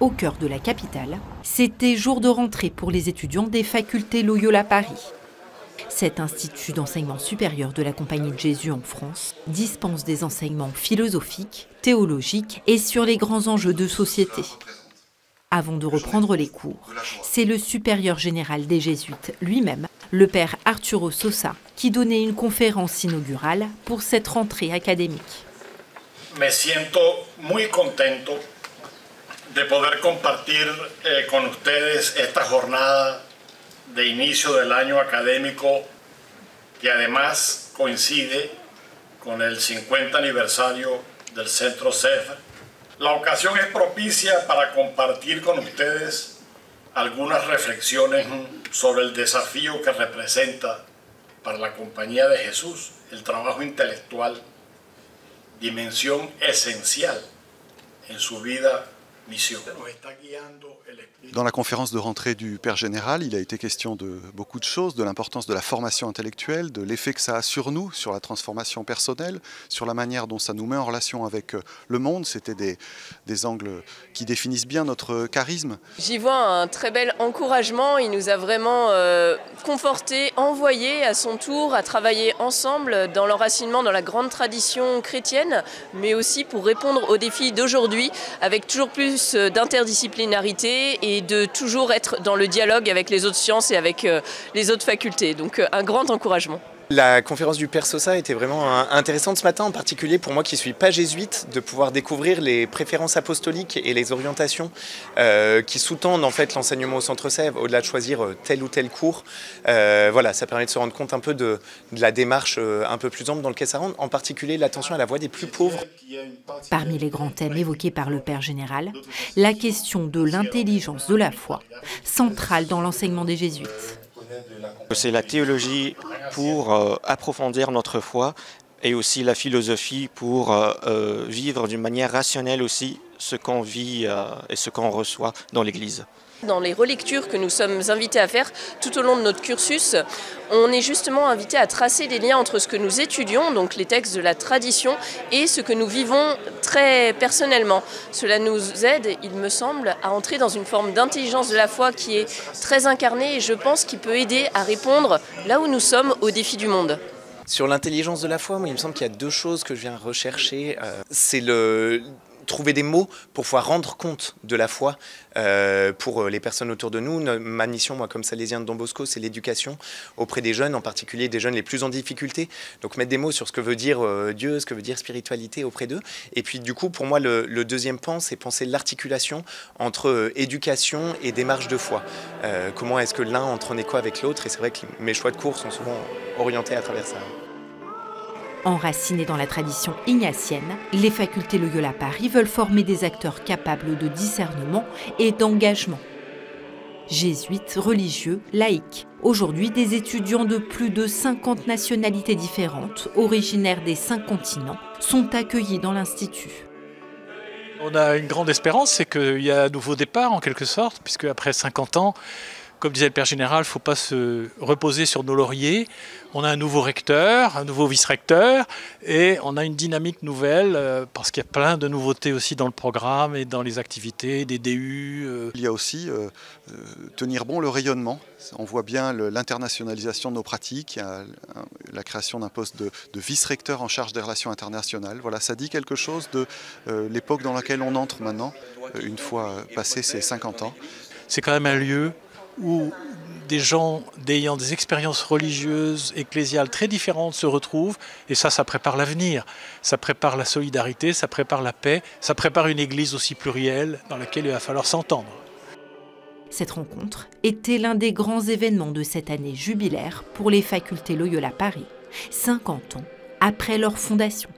au cœur de la capitale, c'était jour de rentrée pour les étudiants des facultés Loyola Paris. Cet institut d'enseignement supérieur de la Compagnie de Jésus en France dispense des enseignements philosophiques, théologiques et sur les grands enjeux de société. Avant de reprendre les cours, c'est le supérieur général des Jésuites lui-même, le père Arturo Sosa, qui donnait une conférence inaugurale pour cette rentrée académique. Me siento muy contento de poder compartir con ustedes esta jornada de inicio del año académico que además coincide con el 50 aniversario del Centro CEF. La ocasión es propicia para compartir con ustedes algunas reflexiones sobre el desafío que representa para la Compañía de Jesús el trabajo intelectual, dimensión esencial en su vida. Dans la conférence de rentrée du Père Général, il a été question de beaucoup de choses, de l'importance de la formation intellectuelle, de l'effet que ça a sur nous, sur la transformation personnelle, sur la manière dont ça nous met en relation avec le monde. C'était des angles qui définissent bien notre charisme. J'y vois un très bel encouragement. Il nous a vraiment confortés, envoyés à son tour à travailler ensemble dans l'enracinement dans la grande tradition chrétienne, mais aussi pour répondre aux défis d'aujourd'hui avec toujours plus d'interdisciplinarité et de toujours être dans le dialogue avec les autres sciences et avec les autres facultés. Donc un grand encouragement. La conférence du Père Sosa était vraiment intéressante ce matin, en particulier pour moi qui ne suis pas jésuite, de pouvoir découvrir les préférences apostoliques et les orientations qui sous-tendent en fait l'enseignement au Centre Sèvres, au-delà de choisir tel ou tel cours. Voilà, ça permet de se rendre compte un peu de la démarche un peu plus ample dans laquelle ça rentre, en particulier l'attention à la voix des plus pauvres. Parmi les grands thèmes évoqués par le Père Général, la question de l'intelligence de la foi, centrale dans l'enseignement des jésuites. C'est la théologie pour approfondir notre foi et aussi la philosophie pour vivre d'une manière rationnelle aussi ce qu'on vit et ce qu'on reçoit dans l'Église. Dans les relectures que nous sommes invités à faire tout au long de notre cursus, on est justement invité à tracer des liens entre ce que nous étudions, donc les textes de la tradition, et ce que nous vivons très personnellement. Cela nous aide, il me semble, à entrer dans une forme d'intelligence de la foi qui est très incarnée et je pense qui peut aider à répondre là où nous sommes aux défis du monde. Sur l'intelligence de la foi, moi, il me semble qu'il y a deux choses que je viens rechercher. C'est trouver des mots pour pouvoir rendre compte de la foi pour les personnes autour de nous. Ma mission, moi, comme salésien de Don Bosco, c'est l'éducation auprès des jeunes, en particulier des jeunes les plus en difficulté. Donc mettre des mots sur ce que veut dire Dieu, ce que veut dire spiritualité auprès d'eux. Et puis du coup, pour moi, le deuxième pan, c'est penser l'articulation entre éducation et démarche de foi. Comment est-ce que l'un entre en écho avec l'autre? Et c'est vrai que mes choix de cours sont souvent orientés à travers ça. Enracinés dans la tradition ignatienne, les facultés Loyola Paris veulent former des acteurs capables de discernement et d'engagement. Jésuites, religieux, laïcs. Aujourd'hui, des étudiants de plus de 50 nationalités différentes, originaires des 5 continents, sont accueillis dans l'Institut. On a une grande espérance, c'est qu'il y a un nouveau départ en quelque sorte, puisque après 50 ans, comme disait le Père Général, il ne faut pas se reposer sur nos lauriers. On a un nouveau recteur, un nouveau vice-recteur et on a une dynamique nouvelle parce qu'il y a plein de nouveautés aussi dans le programme et dans les activités, des DU. Il y a aussi tenir bon le rayonnement. On voit bien l'internationalisation de nos pratiques. Il y a la création d'un poste de vice-recteur en charge des relations internationales. Voilà, ça dit quelque chose de l'époque dans laquelle on entre maintenant, une fois passé ces 50 ans. C'est quand même un lieu où des gens ayant des expériences religieuses, ecclésiales très différentes se retrouvent et ça prépare l'avenir, ça prépare la solidarité, ça prépare la paix, ça prépare une église aussi plurielle dans laquelle il va falloir s'entendre. Cette rencontre était l'un des grands événements de cette année jubilaire pour les facultés Loyola Paris, 50 ans après leur fondation.